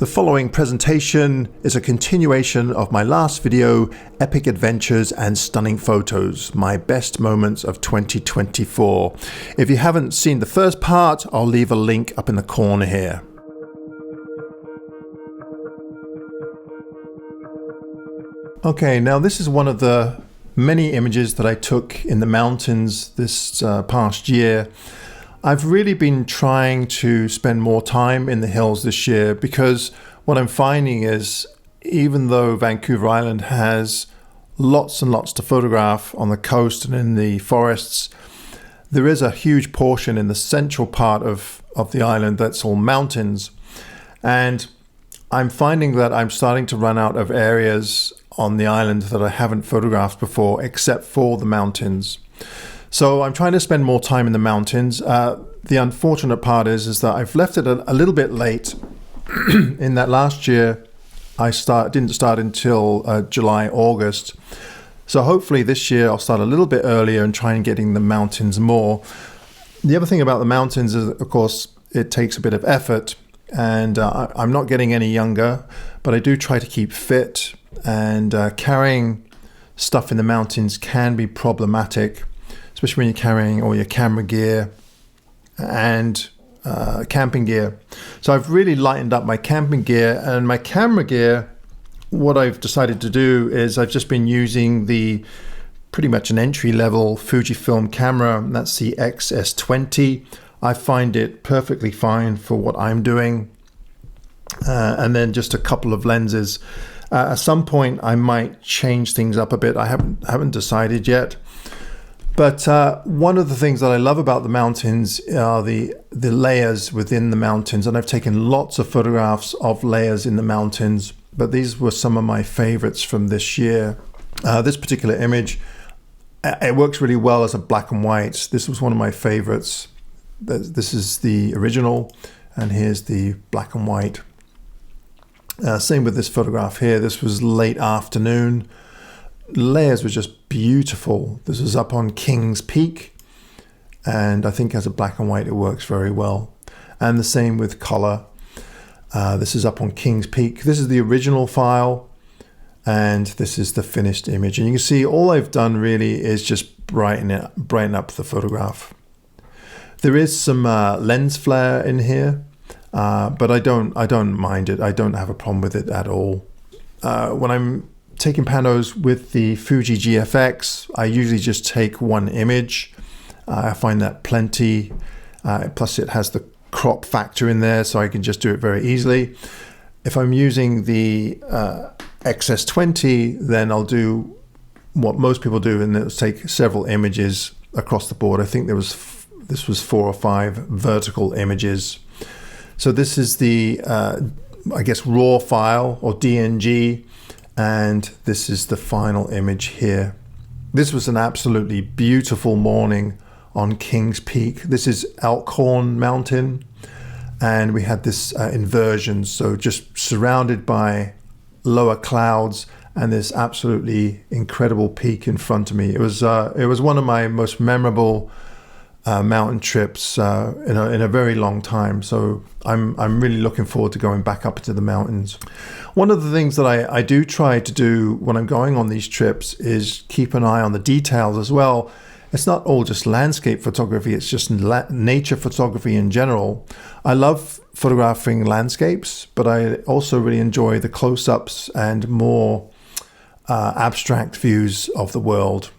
The following presentation is a continuation of my last video, Epic Adventures and Stunning Photos, my best moments of 2024. If you haven't seen the first part, I'll leave a link up in the corner here. Okay, now this is one of the many images that I took in the mountains this past year. I've really been trying to spend more time in the hills this year because what I'm finding is even though Vancouver Island has lots and lots to photograph on the coast and in the forests, there is a huge portion in the central part of the island that's all mountains. And I'm finding that I'm starting to run out of areas on the island that I haven't photographed before except for the mountains. So I'm trying to spend more time in the mountains. The unfortunate part is that I've left it a little bit late. In that last year, I didn't start until July, August. So hopefully this year I'll start a little bit earlier and try and get in the mountains more. The other thing about the mountains is, of course, it takes a bit of effort. And I'm not getting any younger, but I do try to keep fit. And carrying stuff in the mountains can be problematic, especially when you're carrying all your camera gear and camping gear. So I've really lightened up my camping gear, and my camera gear, what I've decided to do is I've just been using the pretty much an entry-level Fujifilm camera, and that's the XS20. I find it perfectly fine for what I'm doing. And then just a couple of lenses. At some point I might change things up a bit. I haven't decided yet. But one of the things that I love about the mountains are the layers within the mountains. And I've taken lots of photographs of layers in the mountains, but these were some of my favorites from this year. This particular image, it works really well as a black and white. This was one of my favorites. This is the original, and here's the black and white. Same with this photograph here. This was late afternoon. Layers were just beautiful. This was up on King's Peak, and I think as a black and white it works very well. And the same with color. This is up on King's Peak. This is the original file, and this is the finished image. And you can see all I've done really is just brighten up the photograph. There is some lens flare in here, but I don't mind it. I don't have a problem with it at all. When I'm taking panos with the Fuji GFX, I usually just take one image. I find that plenty. Plus it has the crop factor in there, so I can just do it very easily. If I'm using the XS20, then I'll do what most people do, and it'll take several images across the board. I think this was 4 or 5 vertical images. So this is the, I guess, raw file or DNG, and this is the final image here. This was an absolutely beautiful morning on King's Peak. This is Elkhorn Mountain, and we had this inversion, so just surrounded by lower clouds and this absolutely incredible peak in front of me. It was one of my most memorable mountain trips in a very long time. So I'm really looking forward to going back up into the mountains. One of the things that I do try to do when I'm going on these trips is keep an eye on the details as well. It's not all just landscape photography, it's just nature photography in general. I love photographing landscapes, but I also really enjoy the close-ups and more abstract views of the world.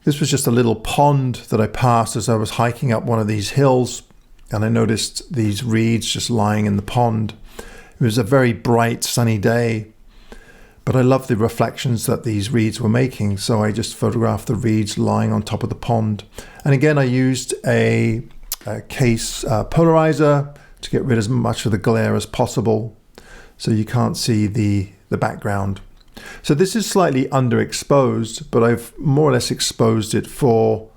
This was just a little pond that I passed as I was hiking up one of these hills, and I noticed these reeds just lying in the pond. It was a very bright, sunny day, but I loved the reflections that these reeds were making, so I just photographed the reeds lying on top of the pond. And again, I used a case polarizer to get rid of as much of the glare as possible, so you can't see the background. So this is slightly underexposed, but I've more or less exposed it for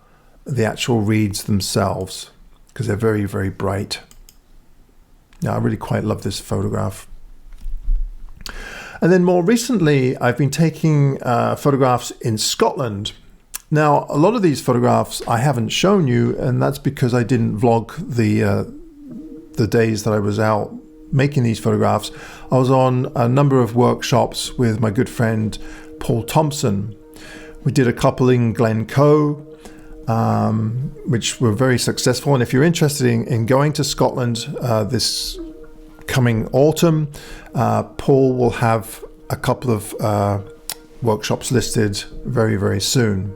the actual reeds themselves because they're very, very bright. Now, I really quite love this photograph. And then more recently, I've been taking photographs in Scotland. Now, a lot of these photographs I haven't shown you, and that's because I didn't vlog the days that I was out making these photographs, I was on a number of workshops with my good friend Paul Thompson. We did a couple in Glencoe, which were very successful. And if you're interested in going to Scotland this coming autumn, Paul will have a couple of workshops listed very, very soon.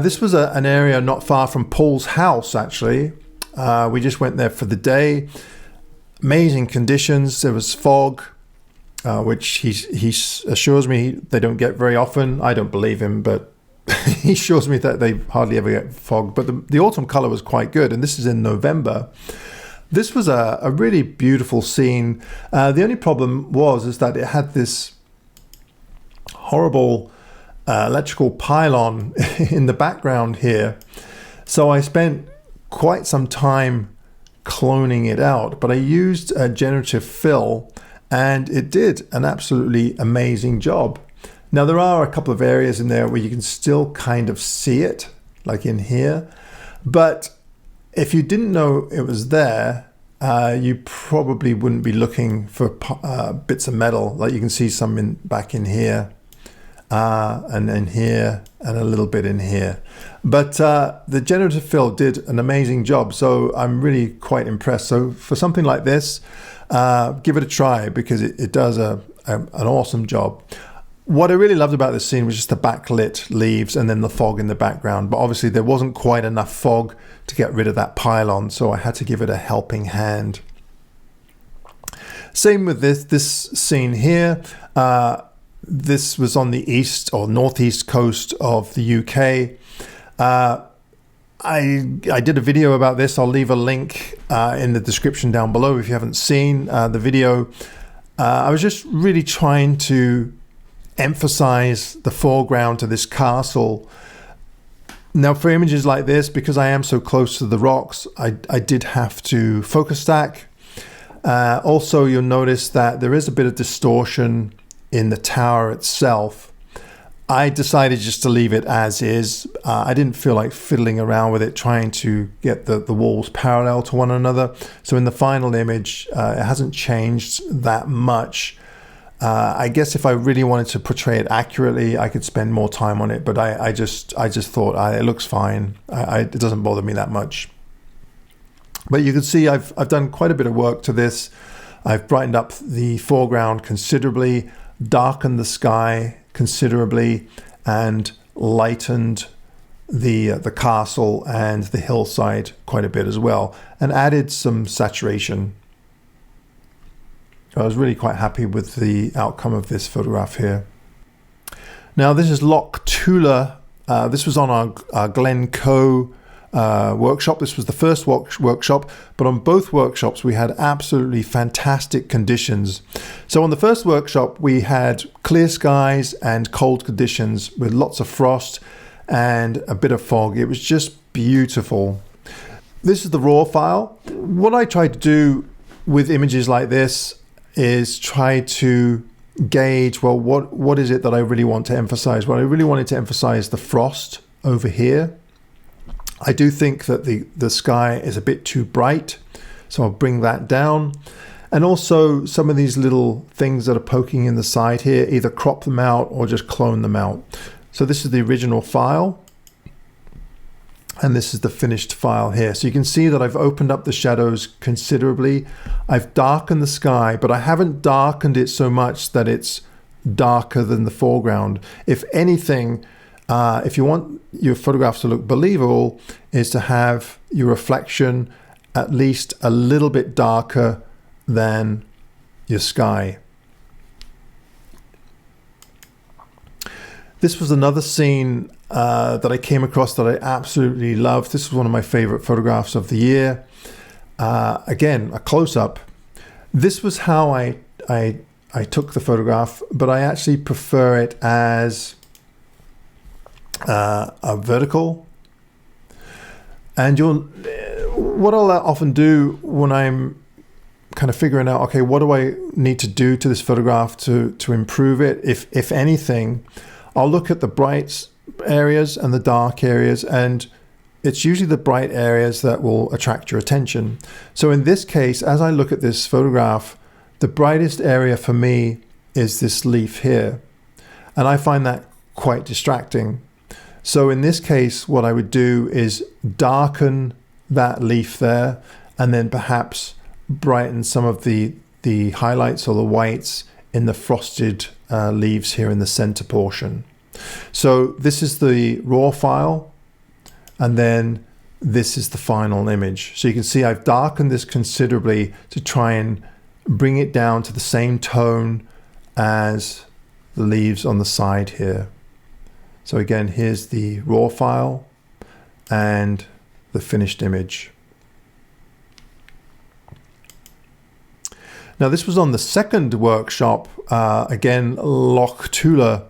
This was an area not far from Paul's house, actually. We just went there for the day. Amazing conditions. There was fog, which he assures me they don't get very often. I don't believe him, but he assures me that they hardly ever get fog. But the autumn color was quite good, and this is in November. This was a really beautiful scene. The only problem is that it had this horrible electrical pylon in the background here. So I spent quite some time cloning it out, but I used a generative fill and it did an absolutely amazing job. Now there are a couple of areas in there where you can still kind of see it, like in here, but if you didn't know it was there, you probably wouldn't be looking for bits of metal. Like you can see some back in here, and in here, and a little bit in here. But the generative fill did an amazing job, so I'm really quite impressed. So for something like this, give it a try, because it does an awesome job. What I really loved about this scene was just the backlit leaves and then the fog in the background. But obviously there wasn't quite enough fog to get rid of that pylon, so I had to give it a helping hand. Same with this scene here. This was on the east or northeast coast of the UK. I did a video about this. I'll leave a link in the description down below if you haven't seen the video. I was just really trying to emphasize the foreground to this castle. Now for images like this, because I am so close to the rocks, I did have to focus stack. Also, you'll notice that there is a bit of distortion in the tower itself. I decided just to leave it as is. I didn't feel like fiddling around with it, trying to get the walls parallel to one another. So in the final image, it hasn't changed that much. I guess if I really wanted to portray it accurately, I could spend more time on it, but I just thought it looks fine. It doesn't bother me that much. But you can see I've done quite a bit of work to this. I've brightened up the foreground considerably, darkened the sky considerably, and lightened the castle and the hillside quite a bit as well, and added some saturation. I was really quite happy with the outcome of this photograph here. Now this is Loch Tula. This was on our Glencoe workshop. This was the first workshop, but on both workshops we had absolutely fantastic conditions. So on the first workshop we had clear skies and cold conditions with lots of frost and a bit of fog. It was just beautiful. This is the raw file. What I try to do with images like this is try to gauge, well, what is it that I really want to emphasize? Well, I really wanted to emphasize the frost over here. I do think that the sky is a bit too bright, so I'll bring that down. And also some of these little things that are poking in the side here, either crop them out or just clone them out. So this is the original file, and this is the finished file here. So you can see that I've opened up the shadows considerably. I've darkened the sky, but I haven't darkened it so much that it's darker than the foreground. If anything, if you want your photographs to look believable, is to have your reflection at least a little bit darker than your sky. This was another scene that I came across that I absolutely loved. This was one of my favorite photographs of the year. Again, a close-up. This was how I took the photograph, but I actually prefer it as a vertical. And what I'll often do when I'm kind of figuring out, okay, what do I need to do to this photograph to improve it? If anything, I'll look at the bright areas and the dark areas, and it's usually the bright areas that will attract your attention. So in this case, as I look at this photograph, the brightest area for me is this leaf here, and I find that quite distracting. So in this case, what I would do is darken that leaf there, and then perhaps brighten some of the highlights or the whites in the frosted leaves here in the center portion. So this is the raw file, and then this is the final image. So you can see I've darkened this considerably to try and bring it down to the same tone as the leaves on the side here. So again, here's the raw file and the finished image. Now this was on the second workshop, again, Loch Tula.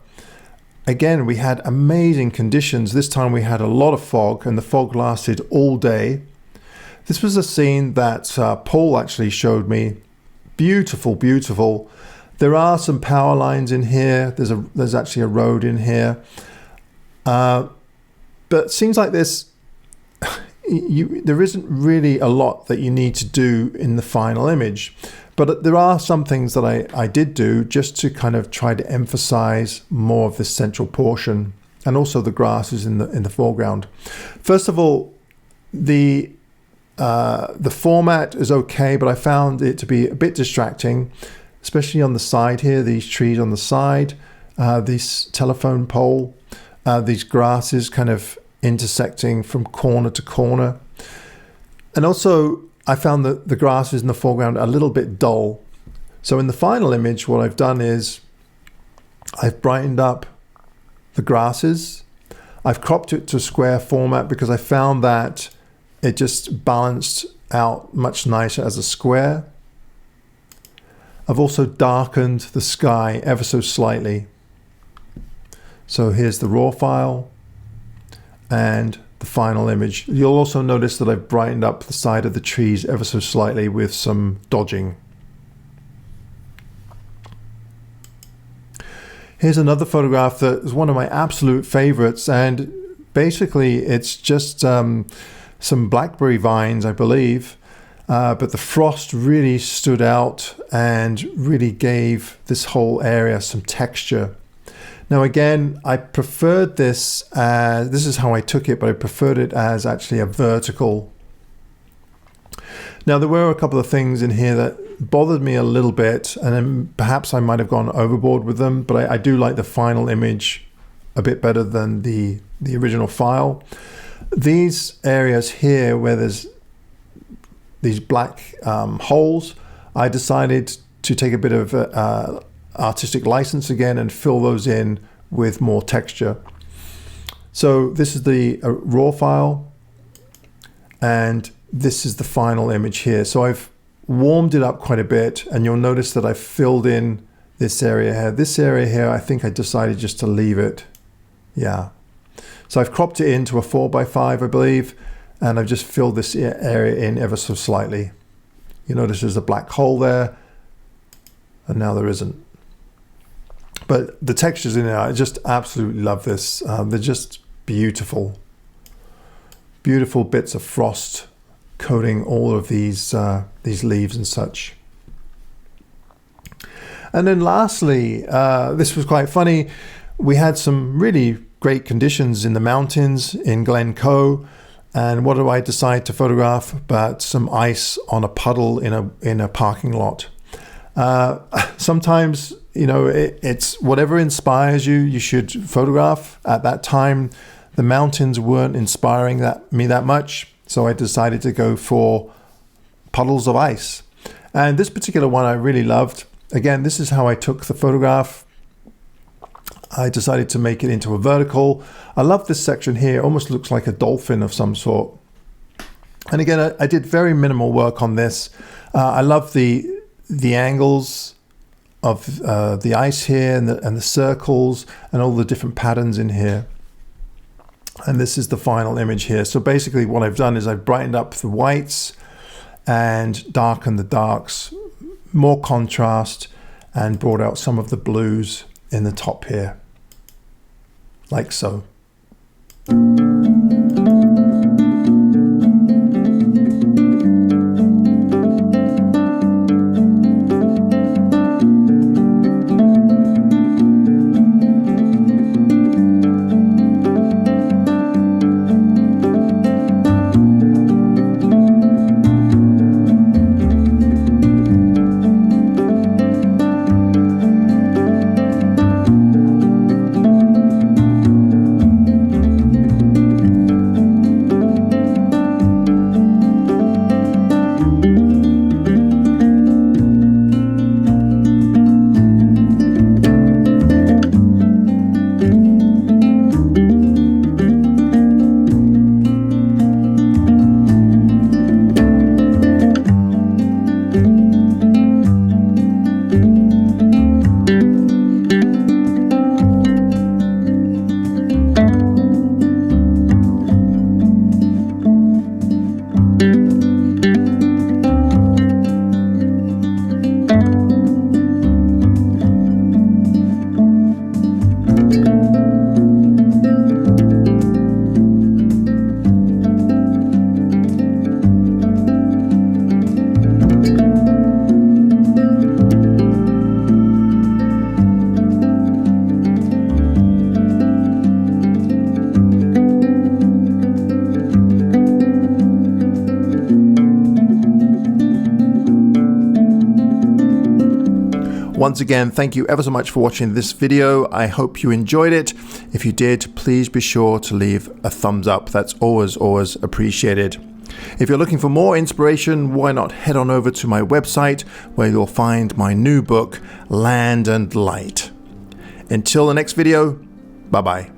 Again, we had amazing conditions. This time we had a lot of fog, and the fog lasted all day. This was a scene that Paul actually showed me. Beautiful, beautiful. There are some power lines in here. There's actually a road in here. But scenes like this, there isn't really a lot that you need to do in the final image. But there are some things that I did do just to kind of try to emphasize more of this central portion, and also the grasses in the foreground. First of all, the format is okay, but I found it to be a bit distracting, especially on the side here, these trees on the side, this telephone pole, these grasses kind of intersecting from corner to corner. And also, I found that the grasses in the foreground are a little bit dull. So in the final image, what I've done is I've brightened up the grasses. I've cropped it to square format because I found that it just balanced out much nicer as a square. I've also darkened the sky ever so slightly. So here's the raw file and the final image. You'll also notice that I've brightened up the side of the trees ever so slightly with some dodging. Here's another photograph that is one of my absolute favorites, and basically it's just some blackberry vines, I believe, but the frost really stood out and really gave this whole area some texture. Now again, I preferred this as, this is how I took it, but I preferred it as actually a vertical. Now there were a couple of things in here that bothered me a little bit, and then perhaps I might have gone overboard with them, but I do like the final image a bit better than the original file. These areas here where there's these black holes, I decided to take a bit of artistic license again and fill those in with more texture. So this is the raw file, and this is the final image here. So I've warmed it up quite a bit, and you'll notice that I've filled in this area here. This area here, I think I decided just to leave it. Yeah. So I've cropped it into a 4x5, I believe, and I've just filled this area in ever so slightly. You notice there's a black hole there, and now there isn't. But the textures in it, I just absolutely love this. They're just beautiful. Beautiful bits of frost coating all of these leaves and such. And then lastly, this was quite funny. We had some really great conditions in the mountains in Glencoe. And what do I decide to photograph but some ice on a puddle in a parking lot? Sometimes, you know, it's whatever inspires you, you should photograph. At that time, the mountains weren't inspiring me that much, so I decided to go for puddles of ice. And this particular one I really loved. Again, this is how I took the photograph. I decided to make it into a vertical. I love this section here. It almost looks like a dolphin of some sort. And again, I did very minimal work on this. I love the angles of the ice here and the circles and all the different patterns in here. And this is the final image here. So basically what I've done is I've brightened up the whites and darkened the darks, more contrast, and brought out some of the blues in the top here, like so. Once again, thank you ever so much for watching this video. I hope you enjoyed it. If you did, please be sure to leave a thumbs up. That's always appreciated. If you're looking for more inspiration, why not head on over to my website where you'll find my new book, Land and Light. Until the next video, bye-bye.